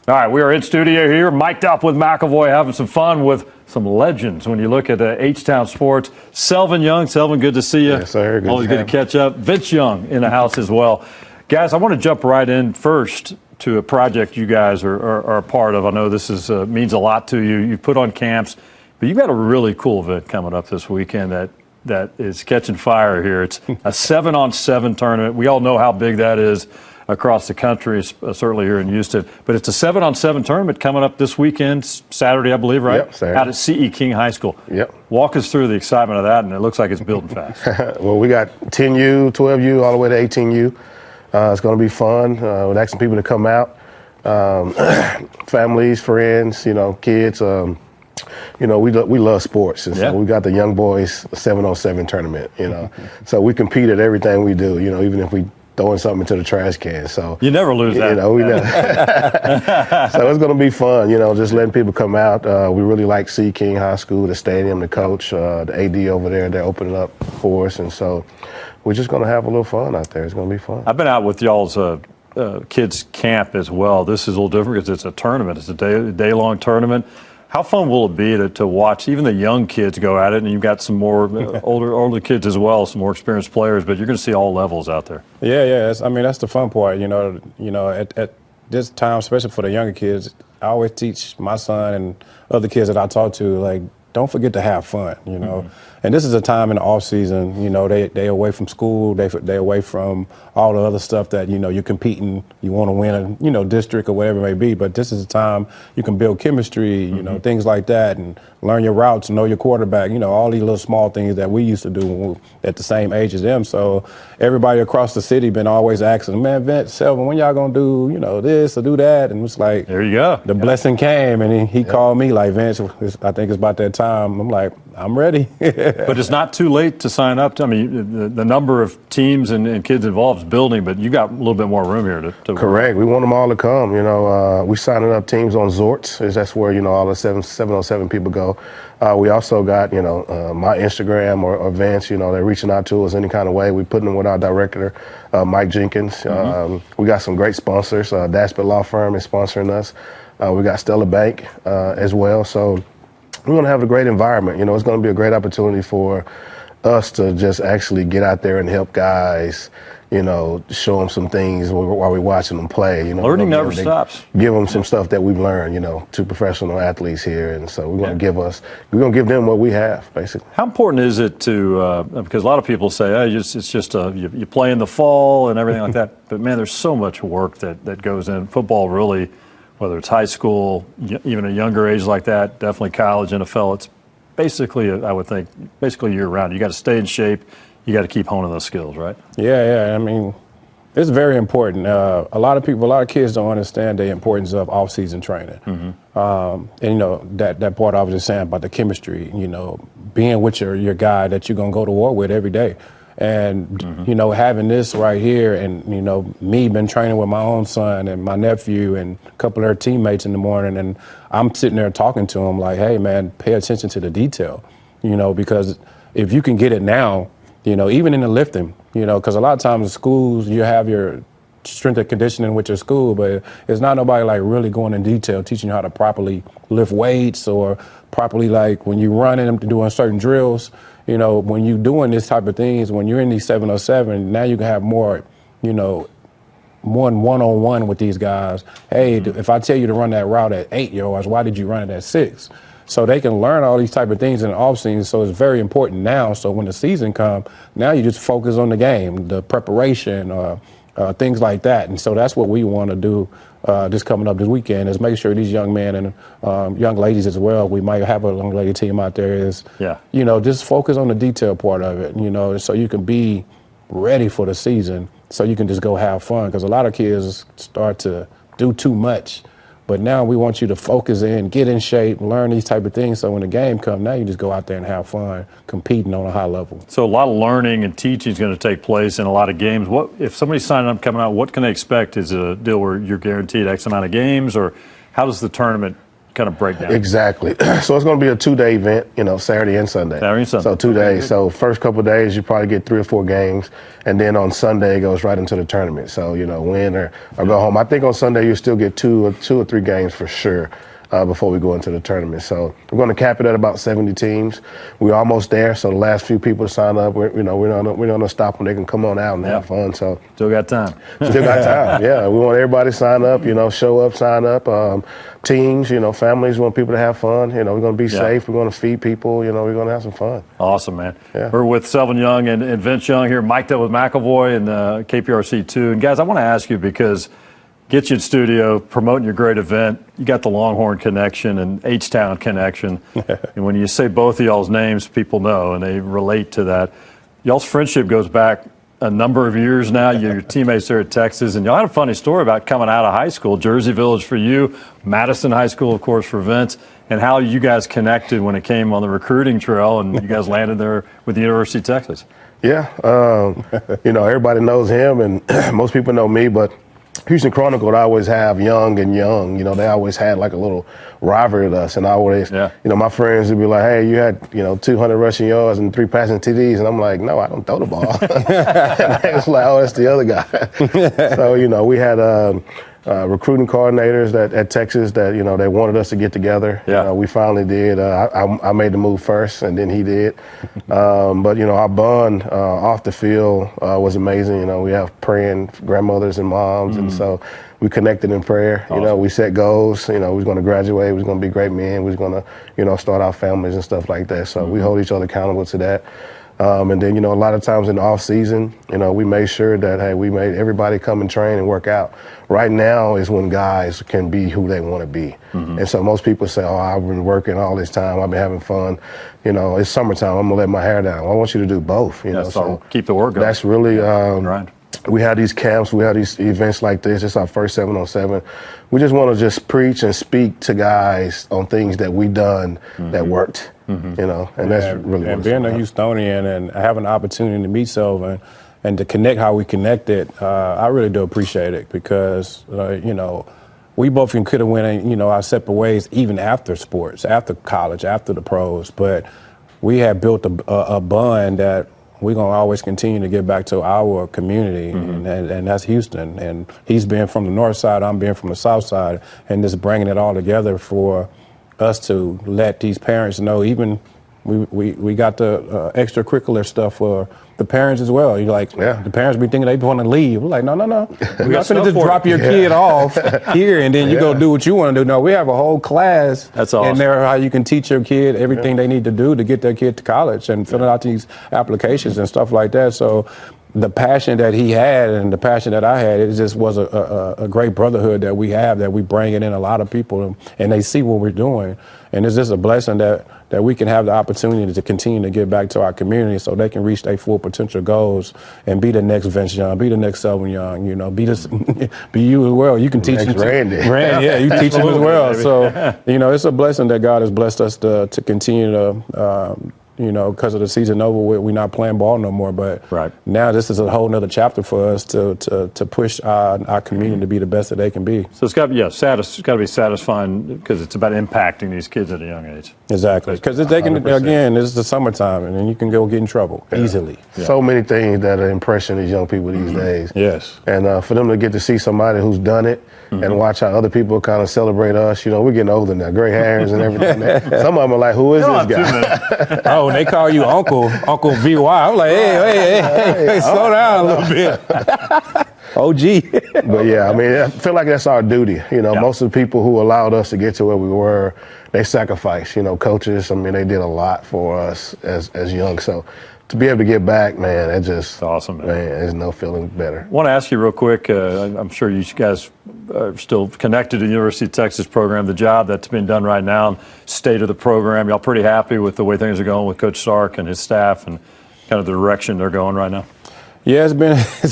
All right, we are in studio here, mic'd up with McIlvoy, having some fun with some legends. When you look at H-Town Sports, Selvin Young. Selvin, good to see you. Yes, sir. Always good to catch up. Vince Young in the house as well. Guys, I want to jump right in first to a project you guys are a part of. I know this means a lot to you. You put on camps, but you've got a really cool event coming up this weekend that is catching fire here. It's a 7-on-7 tournament. We all know how big that is across the country, certainly here in Houston. But it's a 7-on-7 tournament coming up this weekend, Saturday, I believe, right? Yep, Saturday. Out at C.E. King High School. Yep. Walk us through the excitement of that, and it looks like it's building fast. Well, we got 10U, 12U, all the way to 18U. It's going to be fun. We're asking people to come out, families, friends, kids. We love sports, and so we got the young boys 7-on-7 tournament. So we compete at everything we do. Even if we throwing something into the trash can. So you never lose that. We never. So it's going to be fun. Just letting people come out. We really like C King High School, the stadium, the coach, the AD over there. They're opening up for us, and so we're just going to have a little fun out there. It's going to be fun. I've been out with y'all's kids camp as well. This is a little different because it's a tournament. It's a day-long tournament. How fun will it be to watch even the young kids go at it? And you've got some more older kids as well, some more experienced players, but you're going to see all levels out there. Yeah. That's the fun part. At this time, especially for the younger kids, I always teach my son and other kids that I talk to, like, don't forget to have fun, Mm-hmm. And this is a time in the off season, they away from school, they away from all the other stuff that, you're competing, you want to win a, district or whatever it may be. But this is a time you can build chemistry, mm-hmm. Things like that, and learn your routes, know your quarterback, all these little small things that we used to do when we were at the same age as them. So everybody across the city been always asking, man, Vince, Selvin, when y'all gonna do, this or do that? And it's like, there you go. The blessing came, and he called me like, Vince, I think it's about that time. I'm like, I'm ready. But it's not too late to sign up. The number of teams and kids involved is building, but you got a little bit more room here to Correct. We want them all to come. We signing up teams on Zorts. That's where all the 7-on-7 people go. We also got my Instagram or Vance. They're reaching out to us any kind of way. We putting them with our director, Mike Jenkins. Mm-hmm. We got some great sponsors. Daspit Law Firm is sponsoring us. We got Stella Bank as well. So we're going to have a great environment. It's going to be a great opportunity for us to just actually get out there and help guys, show them some things while we're watching them play. Learning never stops. Give them some stuff that we've learned, to professional athletes here. And so we're going to give them what we have, basically. How important is it to, because a lot of people say, hey, it's just you play in the fall and everything like that. But, man, there's so much work that goes in. Football really, whether it's high school, even a younger age like that, definitely college, NFL, it's basically, I would think, basically year-round. You got to stay in shape. You got to keep honing those skills, right? Yeah. It's very important. A lot of kids don't understand the importance of off-season training. Mm-hmm. And that part I was just saying about the chemistry. Being with your guy that you're gonna go to war with every day, and mm-hmm. Having this right here, and me been training with my own son and my nephew and a couple of their teammates in the morning, and I'm sitting there talking to them like, hey man, pay attention to the detail, because if you can get it now. Even in the lifting, because a lot of times in schools you have your strength and conditioning with your school, but it's not nobody like really going in detail teaching you how to properly lift weights or properly, like when you're running and doing certain drills, when you're doing this type of things, when you're in these 707, now you can have more, one-on-one with these guys. Hey, if I tell you to run that route at 8 yards, why did you run it at 6? So they can learn all these type of things in the off season. So it's very important now. So when the season comes, now you just focus on the game, the preparation, things like that. And so that's what we want to do this coming up this weekend is make sure these young men and young ladies as well. We might have a young lady team out there. Just focus on the detail part of it. So you can be ready for the season. So you can just go have fun because a lot of kids start to do too much. But now we want you to focus in, get in shape, learn these type of things. So when the game comes, now you just go out there and have fun, competing on a high level. So a lot of learning and teaching is going to take place in a lot of games. What if somebody's signing up coming out? What can they expect? Is it a deal where you're guaranteed X amount of games, or how does the tournament kind of breakdown? Exactly. So it's going to be a 2-day event, Saturday and Sunday. Saturday and Sunday. So 2 days. So first couple of days, you probably get 3 or 4 games. And then on Sunday, it goes right into the tournament. So, win or go home. I think on Sunday, you still get 2 or 3 games for sure. Before we go into the tournament. So we're going to cap it at about 70 teams. We're almost there. So the last few people to sign up, we're not going to stop them. They can come on out and have fun. So still got time. Still got time. Yeah, we want everybody to sign up. Show up, sign up. Teams, families, we want people to have fun. We're going to be safe. We're going to feed people. We're going to have some fun. Awesome, man. Yeah. We're with Selvin Young and Vince Young here, mic'd up with McIlvoy and KPRC 2. And guys, I want to ask you because. Get you in studio, promoting your great event. You got the Longhorn connection and H-Town connection. And when you say both of y'all's names, people know and they relate to that. Y'all's friendship goes back a number of years now. You're teammates there at Texas. And y'all had a funny story about coming out of high school. Jersey Village for you, Madison High School, of course, for Vince, and how you guys connected when it came on the recruiting trail and you guys landed there with the University of Texas. Yeah. Everybody knows him and most people know me, but Houston Chronicle would always have Young and Young. They always had like a little rivalry with us. And I always, my friends would be like, hey, you had, 200 rushing yards and 3 passing TDs. And I'm like, no, I don't throw the ball. And they was like, oh, that's the other guy. So, we had recruiting coordinators at Texas that, they wanted us to get together. Yeah. We finally did. I made the move first and then he did. But, our bond off the field was amazing. We have praying grandmothers and moms. And so we connected in prayer. Awesome. We set goals. We was going to graduate. We was going to be great men. We was going to, start our families and stuff like that. So we hold each other accountable to that. And then, a lot of times in the off season, we made sure that, hey, we made everybody come and train and work out. Right now is when guys can be who they want to be. And so most people say, oh, I've been working all this time. I've been having fun. It's summertime. I'm going to let my hair down. Well, I want you to do both. So keep the work going. That's really, right. We have these camps, we have these events like this. It's our first 7-on-7. We just want to just preach and speak to guys on things that we done that worked, and that's really and being a Houstonian and having the opportunity to meet Selvin and to connect how we connected, I really do appreciate it because, we both could have went, our separate ways even after sports, after college, after the pros, but we had built a bond that we're going to always continue to get back to our community, and that's Houston. And he's being from the north side, I'm being from the south side, and just bringing it all together for us to let these parents know, even we got the extracurricular stuff for the parents as well. The parents be thinking they want to leave. We're like, no. We're not going to just drop your kid off here and then you go do what you want to do. No, we have a whole class in there how you can teach your kid everything they need to do to get their kid to college and filling out these applications and stuff like that. So the passion that he had and the passion that I had, it just was a great brotherhood that we have, that we bring in a lot of people and they see what we're doing. And it's just a blessing that we can have the opportunity to continue to give back to our community so they can reach their full potential goals and be the next Vince Young, be the next Selvin Young, be you as well. You can teach them. Randy. You teach them as well. So, it's a blessing that God has blessed us to continue to, because of the season over, we're not playing ball no more. But now this is a whole nother chapter for us to push our community to be the best that they can be. So it's got to be satisfying because it's about impacting these kids at a young age. Exactly. Because they can, again, this is the summertime, and then you can go get in trouble easily. So many things that are impressing these young people these days. Yes. And for them to get to see somebody who's done it and watch how other people kind of celebrate us, we're getting older now, gray hairs and everything. Some of them are like, who is this guy? Oh, and they call you Uncle VY. I'm like, hey, slow down a little bit. OG. But yeah, I feel like that's our duty. Most of the people who allowed us to get to where we were, they sacrificed. Coaches, they did a lot for us as young. So to be able to get back, man, that's just awesome, man. There's no feeling better. I want to ask you real quick. I'm sure you guys are still connected to the University of Texas program, the job that's been done right now, and state of the program. Y'all pretty happy with the way things are going with Coach Sark and his staff and kind of the direction they're going right now? Yeah, it's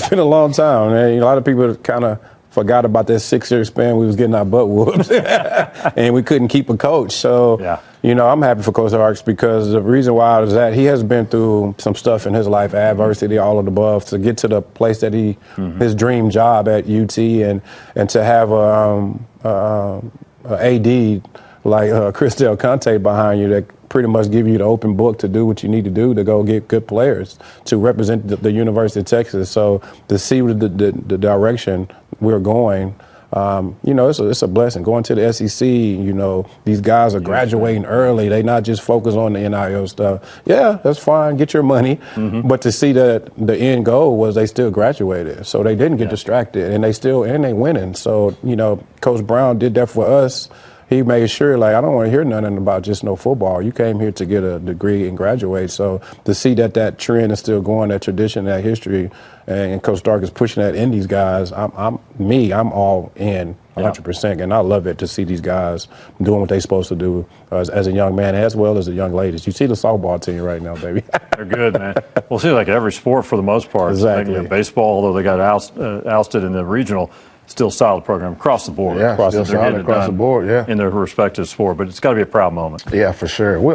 been a long time, man. A lot of people kind of forgot about that 6-year span we was getting our butt whooped and we couldn't keep a coach. So, I'm happy for Coach Sark because the reason why is that he has been through some stuff in his life, adversity, all of the above, to get to the place that his dream job at UT and to have a AD Chris Del Conte behind you that pretty much give you the open book to do what you need to do to go get good players to represent the University of Texas. So to see the direction we're going, it's a blessing. Going to the SEC, these guys are graduating early. They not just focus on the NIL stuff. Yeah, that's fine. Get your money. Mm-hmm. But to see that the end goal was they still graduated. So they didn't get distracted, and they winning. So, Coach Brown did that for us. He made sure, I don't want to hear nothing about just no football. You came here to get a degree and graduate. So to see that trend is still going, that tradition, that history, and Coach Stark is pushing that in these guys, I'm all in 100%. And I love it to see these guys doing what they're supposed to do as a young man as well as the young ladies. You see the softball team right now, baby. They're good, man. Well, it seems like every sport for the most part. Exactly. Baseball, although they got ousted in the regional, still solid program across the board. Yeah, still solid across the board. Yeah, in their respective sport, but it's got to be a proud moment. Yeah, for sure. We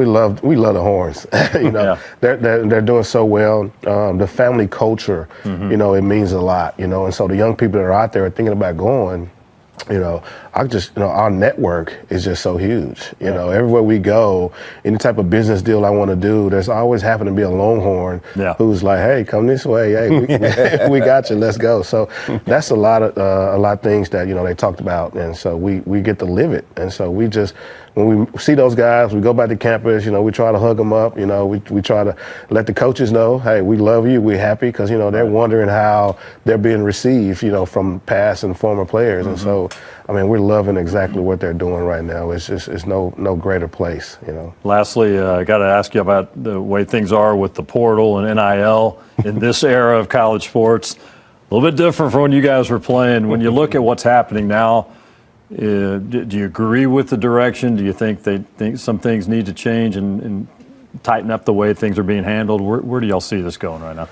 love the Horns. They're doing so well. The family culture, it means a lot. And so the young people that are out there are thinking about going. Our network is just so huge. Everywhere we go, any type of business deal I want to do, there's always happen to be a Longhorn who's like, hey, come this way. Hey, we got you. Let's go. So that's a lot of things that, they talked about. And so we get to live it. And so when we see those guys, we go back to campus, we try to hug them up, we try to let the coaches know, hey, we love you, we're happy, because, they're wondering how they're being received, from past and former players. And so, we're loving exactly what they're doing right now. It's no greater place, Lastly, I got to ask you about the way things are with the portal and NIL in this era of college sports. A little bit different from when you guys were playing. When you look at what's happening now, do you agree with the direction? Do you think some things need to change and tighten up the way things are being handled? Where do y'all see this going right now?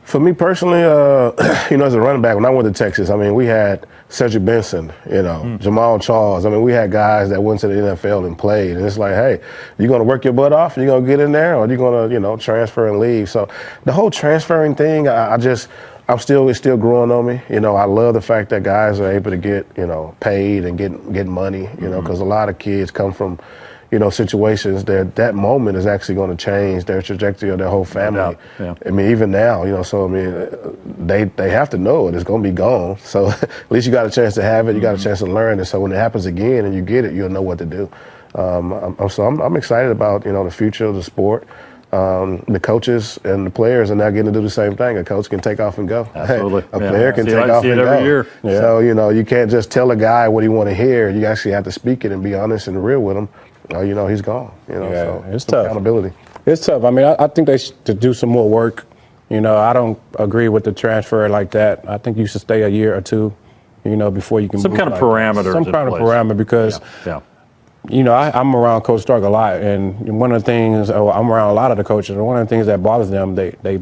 For me personally, as a running back, when I went to Texas, we had Cedric Benson, Jamal Charles. We had guys that went to the NFL and played. And it's like, hey, you going to work your butt off? You going to get in there? Or are you going to, transfer and leave? So the whole transferring thing, it's still growing on me. I love the fact that guys are able to get, paid and get money, because a lot of kids come from, situations that moment is actually going to change their trajectory of their whole family. Yeah. Even now, they have to know it. It's going to be gone. So at least you got a chance to have it. You got a chance to learn it. So when it happens again and you get it, you'll know what to do. I'm excited about, the future of the sport. The coaches and the players are now getting to do the same thing. A coach can take off and go. Absolutely. A player can take off and go. Every year. Yeah. So, you can't just tell a guy what he want to hear. You actually have to speak it and be honest and real with him. He's gone. So it's tough. Accountability. It's tough. I think they should do some more work. I don't agree with the transfer like that. I think you should stay a year or two, before you can some move kind of parameter. Some kind of parameter because. Yeah. I'm around Coach Stark a lot, and one of the things I'm around a lot of the coaches, and one of the things that bothers them, they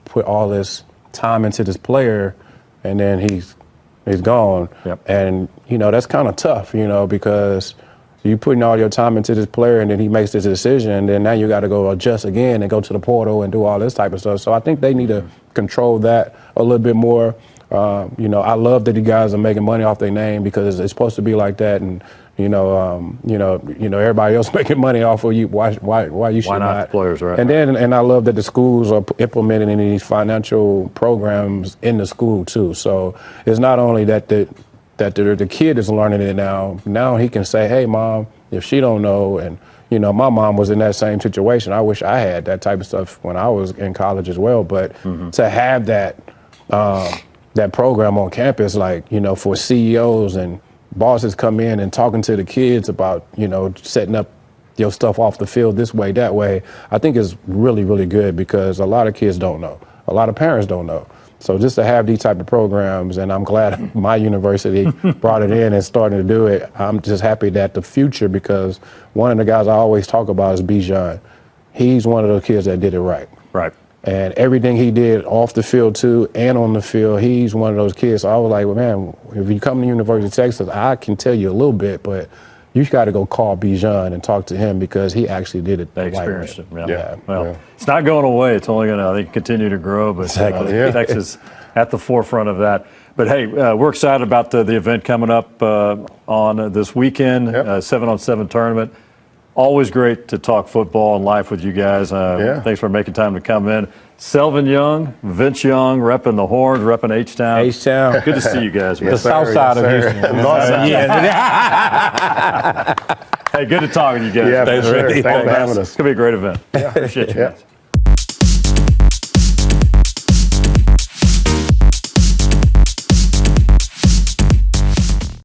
put all this time into this player, and then he's gone. Yep. And that's kind of tough, because you putting all your time into this player, and then he makes this decision, and then now you got to go adjust again and go to the portal and do all this type of stuff. So I think they need to control that a little bit more. I love that the guys are making money off their name because it's supposed to be like that, and everybody else making money off of you. Why you should not? Why not the players, right? And I love that the schools are implementing in these financial programs in the school too. So it's not only that the kid is learning it now. Now he can say, "Hey, mom, if she don't know," and my mom was in that same situation. I wish I had that type of stuff when I was in college as well. But to have that program on campus, for CEOs and bosses come in and talking to the kids about, setting up your stuff off the field this way, that way, I think is really, really good because a lot of kids don't know. A lot of parents don't know. So just to have these type of programs, and I'm glad my university brought it in and started to do it. I'm just happy that the future, because one of the guys I always talk about is Bijan. He's one of those kids that did it right. Right. And everything he did off the field too and on the field, he's one of those kids. So I was like, well, man, if you come to University of Texas, I can tell you a little bit, but you got to go call Bijan and talk to him because he actually did it. They experienced it. Yeah. Well, it's not going away. It's only going to, I think, continue to grow. But exactly. Texas at the forefront of that. But hey, we're excited about the event coming up on this weekend, 7-on-7 tournament. Always great to talk football and life with you guys. Thanks for making time to come in. Selvin Young, Vince Young, repping the Horns, repping H-Town. H-Town. Good to see you guys. The south side of Houston. North side. Hey, good to talk with you guys. Yeah, for sure. Thanks for having us. It's going to be a great event. Appreciate you guys.